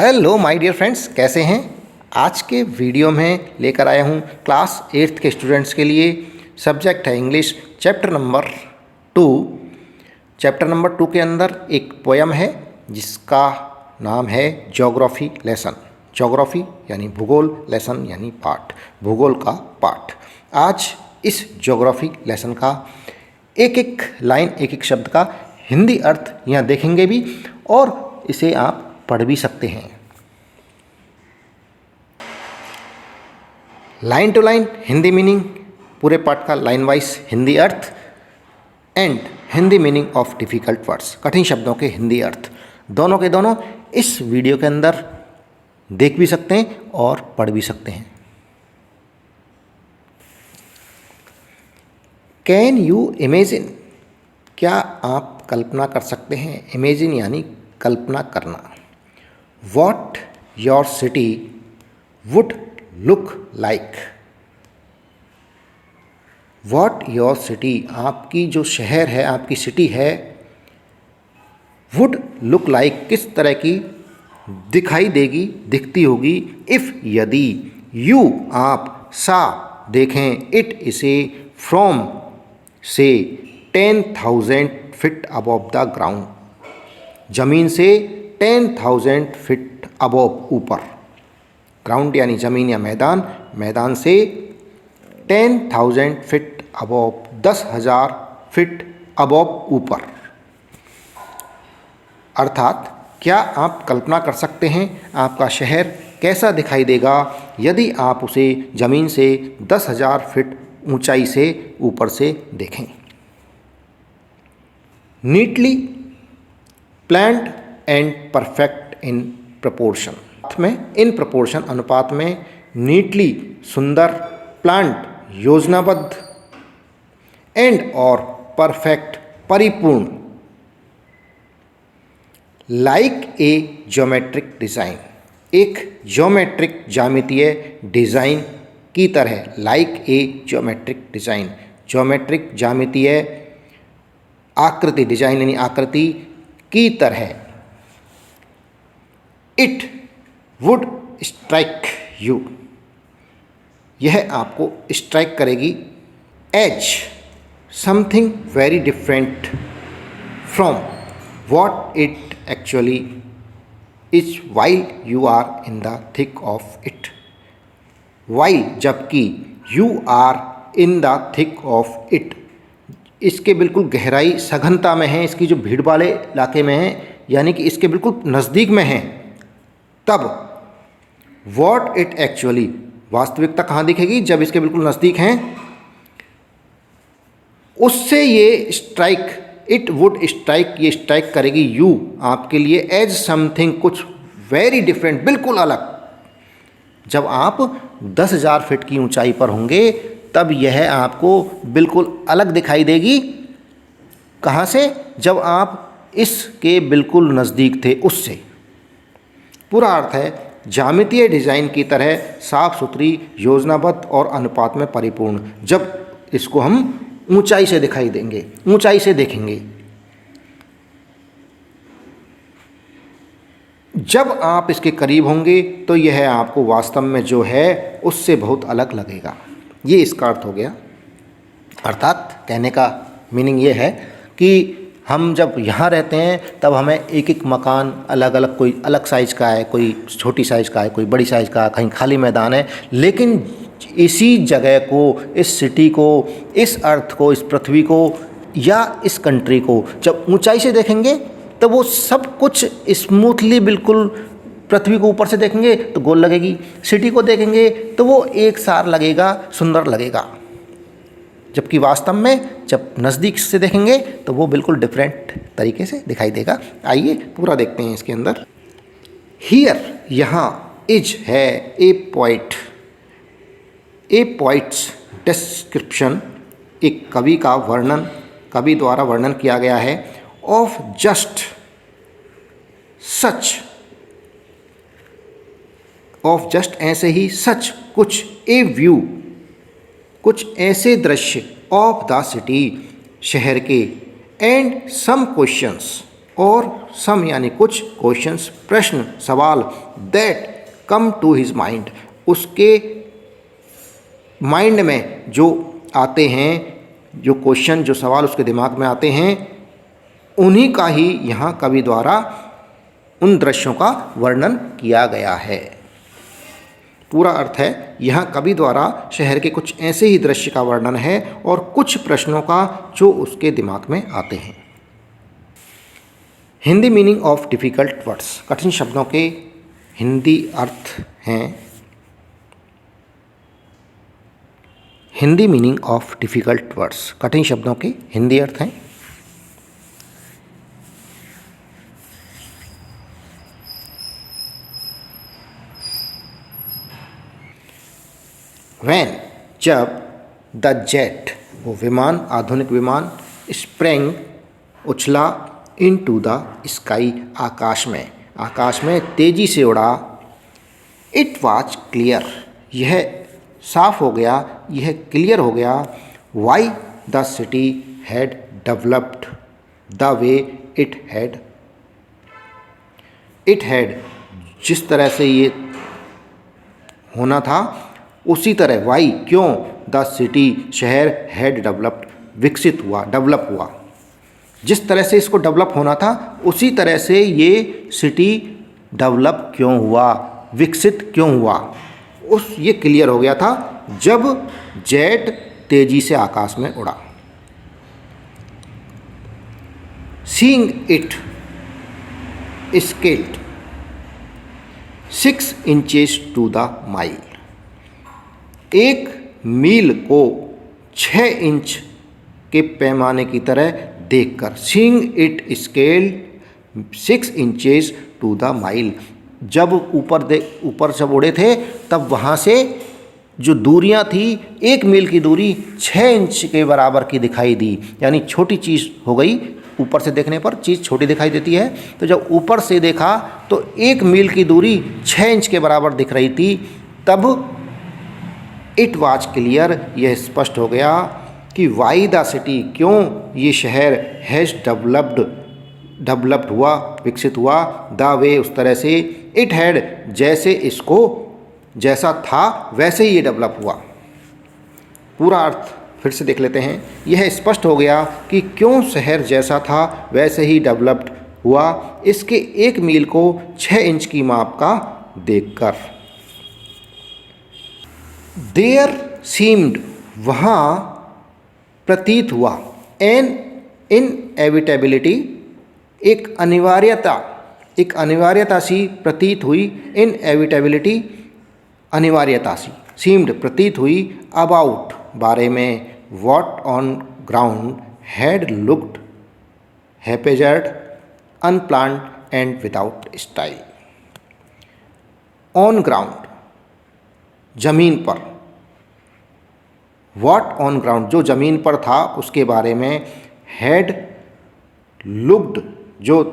Hello my dear friends, कैसे हैं। आज के वीडियो में लेकर आया हूं क्लास 8th के स्टूडेंट्स के लिए। सब्जेक्ट है English, chapter number 2। Chapter number 2 के अंदर एक पोयम है जिसका नाम है ज्योग्राफी लेसन। ज्योग्राफी यानी भूगोल, लेसन यानी पाठ, भूगोल का पाठ। आज इस ज्योग्राफी लेसन का एक एक लाइन, एक एक शब्द का हिंदी अर्थ यहाँ देखेंगे भी और इसे आप पढ़ भी सकते हैं। Line to line Hindi meaning, पूरे पाठ का लाइन वाइज हिंदी अर्थ and Hindi meaning of difficult words, कठिन शब्दों के हिंदी अर्थ, दोनों के दोनों इस वीडियो के अंदर देख भी सकते हैं और पढ़ भी सकते हैं। कैन यू इमेजिन, क्या आप कल्पना कर सकते हैं। इमेजिन यानी कल्पना करना। What your city would look like. What your city, आपकी जो शहर है, आपकी सिटी है, would look like, किस तरह की दिखाई देगी, दिखती होगी। if, यदि, you, आप, सा, देखें, it, इसे, from, से, 10,000 feet above the ground, जमीन से 10,000 फीट अबोव, ऊपर। ग्राउंड यानी ज़मीन या मैदान, मैदान से 10,000 फीट अबोव, 10,000 फीट अबोव, ऊपर। अर्थात क्या आप कल्पना कर सकते हैं आपका शहर कैसा दिखाई देगा यदि आप उसे ज़मीन से 10,000 फीट ऊंचाई से ऊपर से देखें। Neatly planned and perfect in proportion, में इन प्रपोर्शन, अनुपात में, नीटली, सुंदर, प्लान्ड, योजनाबद्ध, एंड और परफेक्ट, परिपूर्ण, लाइक ए ज्योमेट्रिक डिज़ाइन, एक ज्योमेट्रिक, ज्यामितीय डिज़ाइन की तरह। Like a geometric design, geometric, ज्यामितीय, आकृति, डिज़ाइन यानी आकृति की तरह। इट वुड स्ट्राइक यू, यह आपको स्ट्राइक करेगी। As something very different from what it actually is while you are in the thick of it. While, जबकि, you are in the thick of it, इसके बिल्कुल गहराई, सघनता में है, इसकी जो भीड़ वाले इलाके में है, यानी कि इसके बिल्कुल नज़दीक में है। तब वॉट इट एक्चुअली, वास्तविकता कहाँ दिखेगी, जब इसके बिल्कुल नज़दीक हैं, उससे ये स्ट्राइक, इट वुड स्ट्राइक, ये स्ट्राइक करेगी यू, आपके लिए, एज समथिंग, कुछ वेरी डिफरेंट, बिल्कुल अलग। जब आप 10,000 फीट की ऊंचाई पर होंगे तब यह आपको बिल्कुल अलग दिखाई देगी। कहाँ से, जब आप इसके बिल्कुल नज़दीक थे, उससे। पूरा अर्थ है ज्यामितीय डिज़ाइन की तरह, साफ सुथरी, योजनाबद्ध और अनुपात में परिपूर्ण। जब इसको हम ऊंचाई से दिखाई देंगे, ऊंचाई से देखेंगे, जब आप इसके करीब होंगे तो यह आपको वास्तव में जो है उससे बहुत अलग लगेगा। ये इसका अर्थ हो गया। अर्थात कहने का मीनिंग ये है कि हम जब यहाँ रहते हैं तब हमें एक एक मकान अलग अलग, कोई अलग साइज़ का है, कोई छोटी साइज़ का है, कोई बड़ी साइज़ का, कहीं खाली मैदान है, लेकिन इसी जगह को, इस सिटी को, इस अर्थ को, इस पृथ्वी को या इस कंट्री को जब ऊंचाई से देखेंगे तो वो सब कुछ स्मूथली, बिल्कुल, पृथ्वी को ऊपर से देखेंगे तो गोल लगेगी, सिटी को देखेंगे तो वो एक सार लगेगा, सुंदर लगेगा, जबकि वास्तव में जब नज़दीक से देखेंगे तो वो बिल्कुल डिफरेंट तरीके से दिखाई देगा। आइए पूरा देखते हैं इसके अंदर। हियर, यहाँ, इज है a poet, A poets description, एक कवि का वर्णन, कवि द्वारा वर्णन किया गया है। Of just such, of just ऐसे ही, सच कुछ, ए व्यू कुछ ऐसे दृश्य, ऑफ द सिटी शहर के, एंड सम क्वेश्चंस और सम यानी कुछ, क्वेश्चंस प्रश्न सवाल, that come to his mind उसके माइंड में जो आते हैं, जो क्वेश्चन जो सवाल उसके दिमाग में आते हैं, उन्हीं का ही यहाँ कवि द्वारा उन दृश्यों का वर्णन किया गया है। पूरा अर्थ है, यहाँ कवि द्वारा शहर के कुछ ऐसे ही दृश्य का वर्णन है और कुछ प्रश्नों का जो उसके दिमाग में आते हैं। Hindi meaning of difficult words, कठिन शब्दों के हिंदी अर्थ हैं। Hindi meaning of difficult words, कठिन शब्दों के हिंदी अर्थ हैं। वैन जब, द जेट वो विमान, आधुनिक विमान, स्प्रेंग उछला, इन टू द स्काई आकाश में तेजी से उड़ा, इट वाज क्लियर यह साफ हो गया, यह क्लियर हो गया, why the city had developed the way it had जिस तरह से ये होना था उसी तरह, वाई क्यों, द सिटी शहर, हैड डेवलप्ड विकसित हुआ, डेवलप हुआ, जिस तरह से इसको डेवलप होना था उसी तरह से ये सिटी डेवलप क्यों हुआ, विकसित क्यों हुआ, उस ये क्लियर हो गया था जब जेट तेजी से आकाश में उड़ा। Seeing it scaled 6 inches to the mile, 1 मील को 6 इंच के पैमाने की तरह देखकर, seeing it scale 6 inches to the mile, जब ऊपर जब उड़े थे तब वहाँ से जो दूरियाँ थी, 1 मील की दूरी 6 इंच के बराबर की दिखाई दी, यानी छोटी चीज़ हो गई। ऊपर से देखने पर चीज़ छोटी दिखाई देती है, तो जब ऊपर से देखा तो 1 मील की दूरी 6 इंच के बराबर दिख रही थी, तब इट वाज क्लियर यह स्पष्ट हो गया कि वाई द सिटी क्यों ये शहर, हैज़ डेवलप्ड हुआ, विकसित हुआ, द वे उस तरह से, इट हैड जैसे इसको जैसा था वैसे ही ये डेवलप हुआ। पूरा अर्थ फिर से देख लेते हैं। यह स्पष्ट हो गया कि क्यों शहर जैसा था वैसे ही डेवलप्ड हुआ, इसके 1 मील को 6 इंच की माप का देखकर। देयर सीम्ड वहाँ प्रतीत हुआ, एन इनएविटेबिलिटी एक अनिवार्यता सी प्रतीत हुई, इनएविटेबिलिटी अनिवार्यता सी, सीम्ड प्रतीत हुई, अबाउट बारे में, what on ground had looked haphazard unplanned and without style. On ground जमीन पर, व्हाट ऑन ग्राउंड जो जमीन पर था उसके बारे में, हैड लुक्ड जो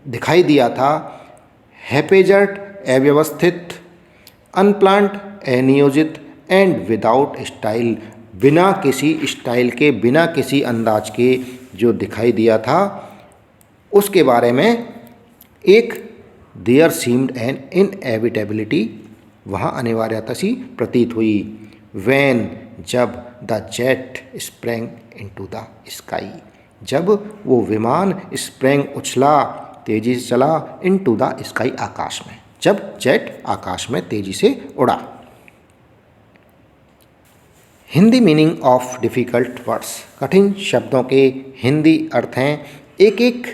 दिखाई दिया था, हैपेजर्ड अव्यवस्थित, अनप्लान्ड अनियोजित, एंड विदाउट स्टाइल बिना किसी स्टाइल के, बिना किसी अंदाज के जो दिखाई दिया था, उसके बारे में एक देयर सीम्ड एन इनएविटेबिलिटी वहाँ अनिवार्यता सी प्रतीत हुई। वैन जब, the jet sprang into the sky जब वो विमान स्प्रेंग उछला, तेजी से चला, इनटू द स्काई आकाश में, जब जेट आकाश में तेजी से उड़ा। Hindi meaning of difficult words, कठिन शब्दों के हिंदी अर्थ हैं। एक एक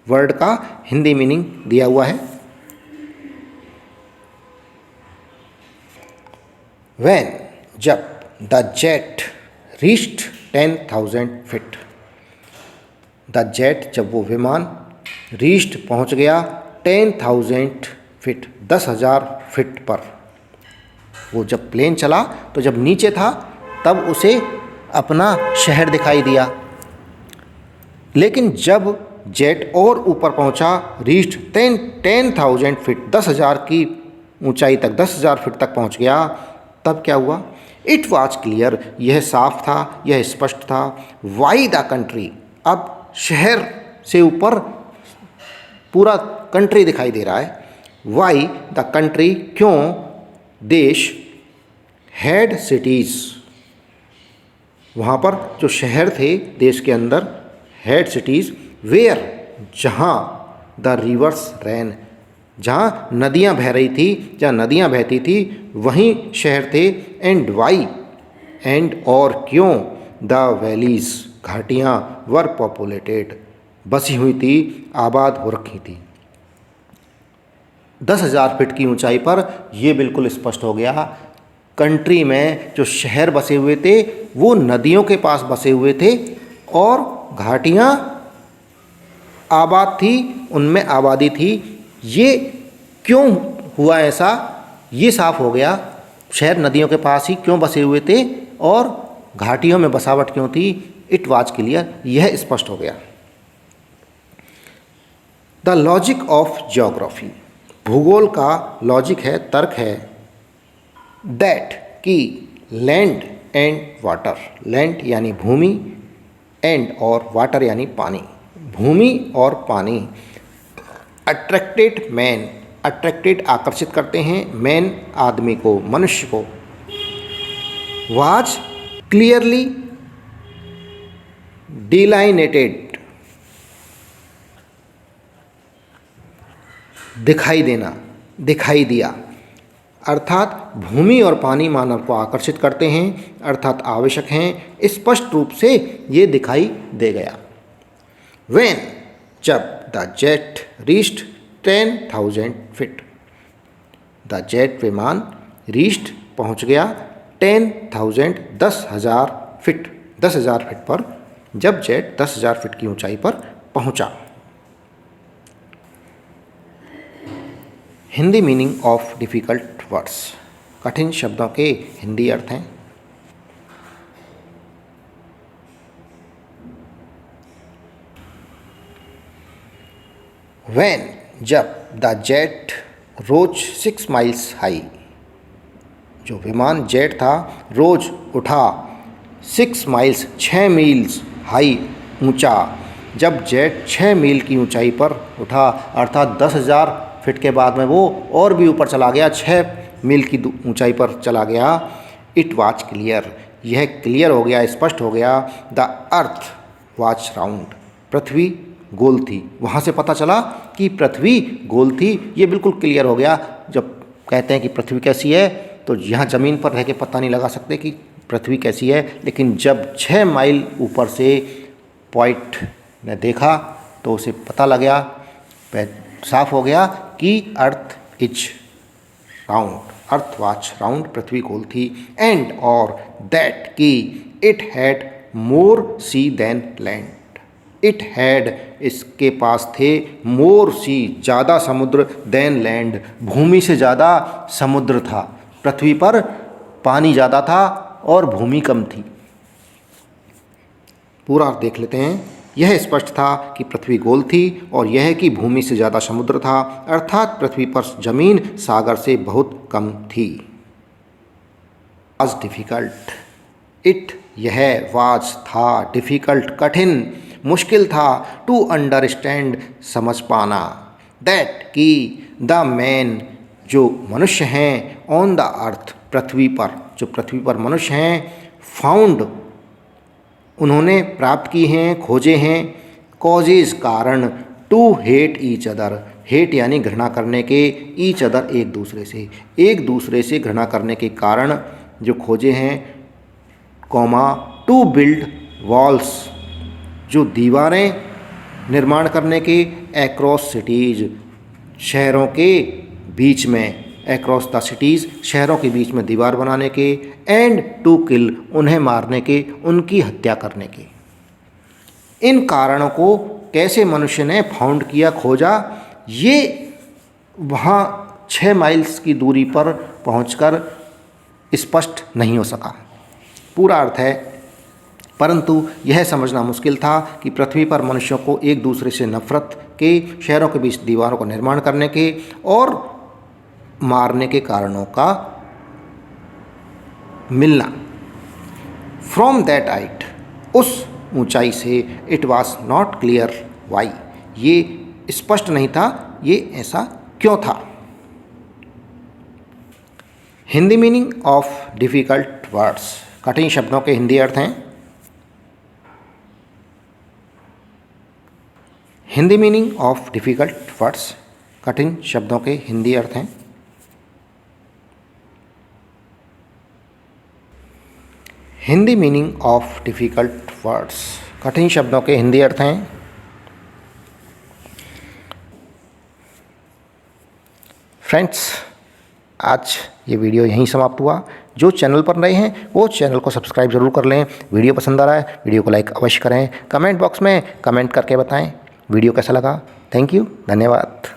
वर्ड का हिंदी मीनिंग दिया हुआ है। वैन जब, the jet reached 10,000 feet, the jet जब वो विमान, रीच्ड पहुंच गया, 10,000 फीट 10,000 फीट पर। वो जब प्लेन चला तो जब नीचे था तब उसे अपना शहर दिखाई दिया, लेकिन जब जेट और ऊपर पहुंचा, रीच्ड 10,000 फीट 10,000 की ऊंचाई तक, 10,000 फीट तक पहुंच गया, तब क्या हुआ? इट वाज क्लियर यह साफ था, यह स्पष्ट था। वाई द कंट्री अब शहर से ऊपर पूरा कंट्री दिखाई दे रहा है। वाई द कंट्री, क्यों देश, हैड सिटीज़, वहाँ पर जो शहर थे देश के अंदर, हैड सिटीज़, वेयर, जहाँ, द रिवर्स रैन, जहाँ नदियाँ बह रही थी, जहाँ नदियाँ बहती थी वहीं शहर थे। एंड वाई, एंड और क्यों, द वैलीज, घाटियाँ, वर पॉपुलेटेड, बसी हुई थी, आबाद हो रखी थी। 10,000 फीट की ऊंचाई पर यह बिल्कुल स्पष्ट हो गया, कंट्री में जो शहर बसे हुए थे वो नदियों के पास बसे हुए थे और घाटियाँ आबाद थी, उनमें आबादी थी। ये क्यों हुआ ऐसा, ये साफ हो गया, शहर नदियों के पास ही क्यों बसे हुए थे और घाटियों में बसावट क्यों थी। इट वाज क्लियर, यह स्पष्ट हो गया। द लॉजिक ऑफ ज्योग्राफी, भूगोल का लॉजिक है, तर्क है। दैट, कि लैंड एंड वाटर, लैंड यानी भूमि, एंड और वाटर यानी पानी, भूमि और पानी, अट्रैक्टेड मैन, अट्रैक्टेड आकर्षित करते हैं, मैन आदमी को, मनुष्य को। वाज क्लियरली डिलाइनेटेड, दिखाई देना, दिखाई दिया, अर्थात भूमि और पानी मानव को आकर्षित करते हैं, अर्थात आवश्यक हैं, स्पष्ट रूप से ये दिखाई दे गया। When, जब, the jet reached 10,000 feet, the jet विमान रीच्ड पहुंच गया 10,000 10,000 फीट, 10,000 फीट पर, जब जेट 10,000 फीट की ऊंचाई पर पहुंचा। Hindi meaning of difficult words, कठिन शब्दों के हिंदी अर्थ हैं। When, जब, the jet rose 6 miles high, जो विमान जेट था रोज उठा 6 माइल्स 6 मील्स हाई ऊंचा, जब जेट 6 मील की ऊंचाई पर उठा, अर्थात 10,000 फीट के बाद में वो और भी ऊपर चला गया, 6 मील की ऊंचाई पर चला गया। इट वाज क्लियर, यह क्लियर हो गया, स्पष्ट हो गया। द अर्थ वाज राउंड, पृथ्वी गोल थी, वहाँ से पता चला कि पृथ्वी गोल थी, ये बिल्कुल क्लियर हो गया। जब कहते हैं कि पृथ्वी कैसी है तो यहाँ ज़मीन पर रह के पता नहीं लगा सकते कि पृथ्वी कैसी है, लेकिन जब 6 माइल ऊपर से पॉइंट ने देखा तो उसे पता लगा, साफ हो गया कि earth is round, earth was round, पृथ्वी गोल थी। एंड और दैट, कि it had more sea than land, it had, इसके पास थे, मोर सी, ज़्यादा समुद्र, देन लैंड, भूमि से ज़्यादा समुद्र था, पृथ्वी पर पानी ज़्यादा था और भूमि कम थी। पूरा देख लेते हैं। यह स्पष्ट था कि पृथ्वी गोल थी और यह कि भूमि से ज़्यादा समुद्र था, अर्थात पृथ्वी पर जमीन सागर से बहुत कम थी। वाज डिफ़िकल्ट, इट, यह, वाज था, डिफ़िकल्ट कठिन, मुश्किल था, टू अंडरस्टैंड, समझ पाना। दैट, कि द मैन, जो मनुष्य हैं, ऑन द अर्थ, पृथ्वी पर, जो पृथ्वी पर मनुष्य हैं, फाउंड, उन्होंने प्राप्त की हैं, खोजे हैं, कॉजेज, कारण, to hate each other, hate यानी घृणा करने के, ईच अदर एक दूसरे से घृणा करने के कारण जो खोजे हैं, कॉमा, टू बिल्ड वॉल्स, जो दीवारें निर्माण करने के, एक्रॉस सिटीज़, शहरों के बीच में, एक्रॉस द सिटीज़, शहरों के बीच में दीवार बनाने के, एंड टू किल, उन्हें मारने के, उनकी हत्या करने के। इन कारणों को कैसे मनुष्य ने फाउंड किया, खोजा, ये वहाँ 6 माइल्स की दूरी पर पहुंचकर स्पष्ट नहीं हो सका। पूरा अर्थ है, परंतु यह समझना मुश्किल था कि पृथ्वी पर मनुष्यों को एक दूसरे से नफरत के, शहरों के बीच दीवारों का निर्माण करने के और मारने के कारणों का मिलना। फ्रॉम दैट हाइट, उस ऊंचाई से, it was not clear why, ये स्पष्ट नहीं था, ये ऐसा क्यों था। Hindi meaning of difficult words, कठिन शब्दों के हिंदी अर्थ हैं। Hindi meaning of difficult words, कठिन शब्दों के हिंदी अर्थ हैं। Hindi meaning of difficult words, कठिन शब्दों के हिंदी अर्थ हैं। फ्रेंड्स, आज ये वीडियो यहीं समाप्त हुआ। जो चैनल पर नए हैं वो चैनल को सब्सक्राइब ज़रूर कर लें। वीडियो पसंद आ रहा है वीडियो को लाइक अवश्य करें। कमेंट बॉक्स में कमेंट करके बताएं वीडियो कैसा लगा। थैंक यू, धन्यवाद।